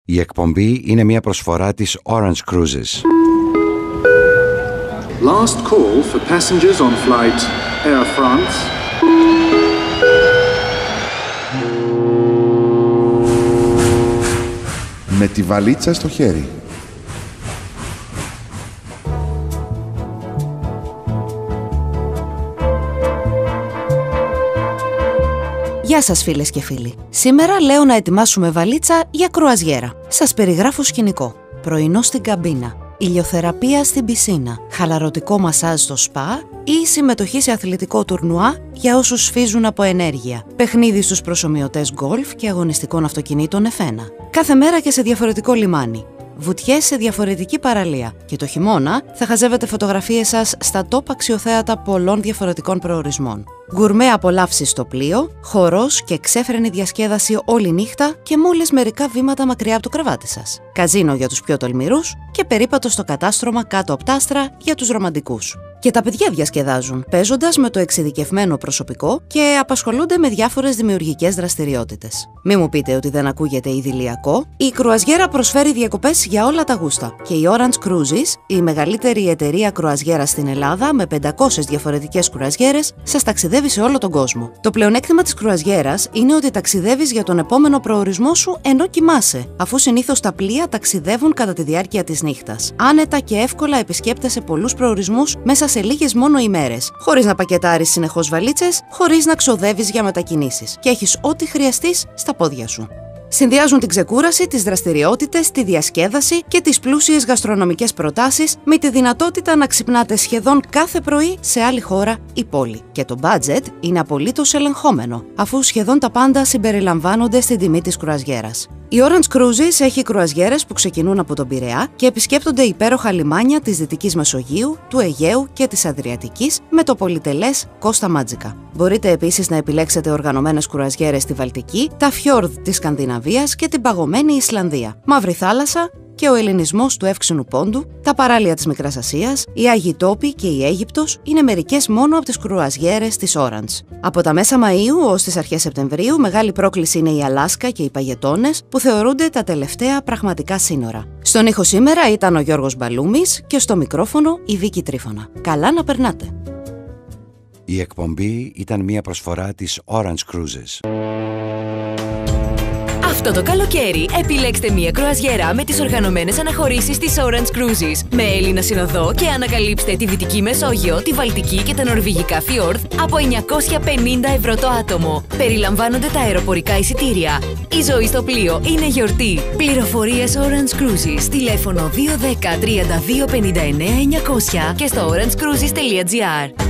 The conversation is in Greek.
Η εκπομπή είναι μια προσφορά της Orange Cruises. Last call for passengers on flight Air France. Με τη βαλίτσα στο χέρι. Γεια σας φίλες και φίλοι. Σήμερα λέω να ετοιμάσουμε βαλίτσα για κρουαζιέρα. Σας περιγράφω σκηνικό. Πρωινό στην καμπίνα, ηλιοθεραπεία στην πισίνα, χαλαρωτικό μασάζ στο σπα ή συμμετοχή σε αθλητικό τουρνουά για όσους σφίζουν από ενέργεια. Παιχνίδι στους προσομοιωτές γκολφ και αγωνιστικών αυτοκινήτων F1. Κάθε μέρα και σε διαφορετικό λιμάνι. Βουτιές σε διαφορετική παραλία. Και το χειμώνα θα χαζεύετε φωτογραφίες σας στα top αξιοθέατα πολλών διαφορετικών προορισμών. Γκουρμέ απολαύσεις στο πλοίο, χορός και ξέφρενη διασκέδαση όλη νύχτα και μόλις μερικά βήματα μακριά από το κρεβάτι σας. Καζίνο για τους πιο τολμηρούς και περίπατο στο κατάστρωμα κάτω από τα άστρα για τους ρομαντικούς. Και τα παιδιά διασκεδάζουν, παίζοντας με το εξειδικευμένο προσωπικό και απασχολούνται με διάφορες δημιουργικές δραστηριότητες. Μη μου πείτε ότι δεν ακούγεται ιδηλιακό. Η κρουαζιέρα προσφέρει διακοπές για όλα τα γούστα. Και η Orange Cruises, η μεγαλύτερη εταιρεία κρουαζιέρα στην Ελλάδα με 500 διαφορετικές κρουαζιέρες, σας ταξιδεύει σε όλο τον κόσμο. Το πλεονέκτημα της κρουαζιέρας είναι ότι ταξιδεύεις για τον επόμενο προορισμό σου ενώ κοιμάσαι, αφού συνήθως τα πλοία ταξιδεύουν κατά τη διάρκεια της νύχτας. Άνετα και εύκολα επισκέπτεσαι πολλούς προορισμούς μέσα σε λίγες μόνο ημέρες, χωρίς να πακετάρεις συνεχώς βαλίτσες, χωρίς να ξοδεύεις για μετακινήσεις και έχεις ό,τι χρειαστείς στα πόδια σου. Συνδυάζουν την ξεκούραση, τις δραστηριότητες, τη διασκέδαση και τις πλούσιες γαστρονομικές προτάσεις με τη δυνατότητα να ξυπνάτε σχεδόν κάθε πρωί σε άλλη χώρα ή πόλη. Και το budget είναι απολύτως ελεγχόμενο, αφού σχεδόν τα πάντα συμπεριλαμβάνονται στην τιμή της κρουαζιέρας. Η Orange Cruises έχει κρουαζιέρες που ξεκινούν από τον Πειραιά και επισκέπτονται υπέροχα λιμάνια της Δυτικής Μεσογείου, του Αιγαίου και της Αδριατικής με το πολυτελές Costa Magica. Μπορείτε επίσης να επιλέξετε οργανωμένες κρουαζιέρες στη Βαλτική, τα φιόρδ της Σκανδιναβίας και την παγωμένη Ισλανδία, Μαύρη Θάλασσα και ο ελληνισμός του Εύξηνου Πόντου, τα παράλια της Μικράς Ασίας, οι Άγιοι Τόποι και η Αίγυπτος είναι μερικές μόνο από τις κρουαζιέρες της Orange. Από τα μέσα Μαΐου ως τις αρχές Σεπτεμβρίου, μεγάλη πρόκληση είναι η Αλάσκα και οι Παγετώνες, που θεωρούνται τα τελευταία πραγματικά σύνορα. Στον ήχο σήμερα ήταν ο Γιώργος Μπαλούμης και στο μικρόφωνο η Βίκη Τρίφωνα. Καλά να περνάτε! Η εκπομπή ήταν μια προσφορά της Orange Cruises. Αυτό το καλοκαίρι επιλέξτε μια κρουαζιέρα με τις οργανωμένες αναχωρήσεις της Orange Cruises με Έλληνα συνοδό και ανακαλύψτε τη Δυτική Μεσόγειο, τη Βαλτική και τα νορβηγικά φιόρδ από 950 ευρώ το άτομο. Περιλαμβάνονται τα αεροπορικά εισιτήρια. Η ζωή στο πλοίο είναι γιορτή. Πληροφορίες Orange Cruises, τηλέφωνο 210 32 59 900 και στο orangecruises.gr.